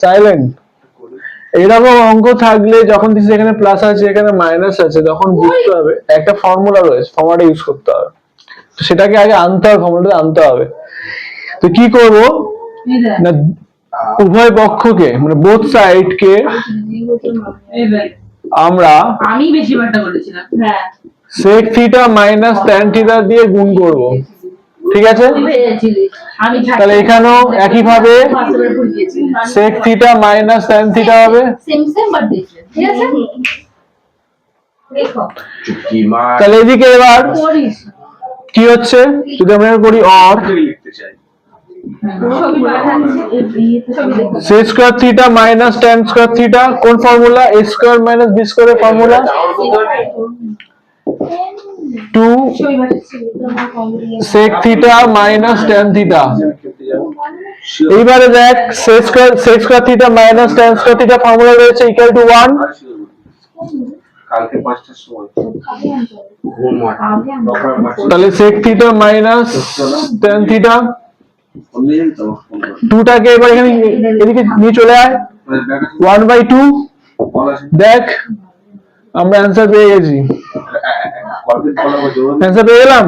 Silent. এরকম অঙ্ক থাকলে যখন দিচ্ছি এখানে প্লাস আছে এখানে মাইনাস আছে তখন বুঝতে হবে একটা ফর্মুলা রয়েছে, ফর্মুলাটা ইউজ করতে হবে। তো সেটাকে আগে আনতে হবে, ফর্মুলাটা আনতে হবে। তো কি করব না, উভয় পক্ষকে মানে বোথ সাইড কে আমরা আমি বেশি বারটা বলেছিলাম। হ্যাঁ, sec theta minus tan theta দিয়ে গুণ করব। ঠিক আছে, তাহলে এখানেও একই ভাবে sec theta minus tan theta হবে। Same same but different. ঠিক আছে, দেখো তাহলে এদিকে এবার কি হচ্ছে যদি আমরা করি অর লিখতে চাই ছবি পাঠাচ্ছি, ছবি দেখো। sec square theta minus tan square theta কোন formula? a square minus b স্কয়ারের ফর্মুলা 2 ছবি পাঠাচ্ছি sec theta minus tan theta. এইবারে দেখ sec square theta minus tan square theta formula রয়েছে ইকুয়াল টু 1। কালকে 5টার সময় তাহলে sec theta minus tan theta 2 টাকে এবার এখানে এদিকে নিয়ে চলে আয় 1/2। দেখ আমরা অ্যানসার পেয়ে গেছি, অ্যানসার পেয়ে গেলাম।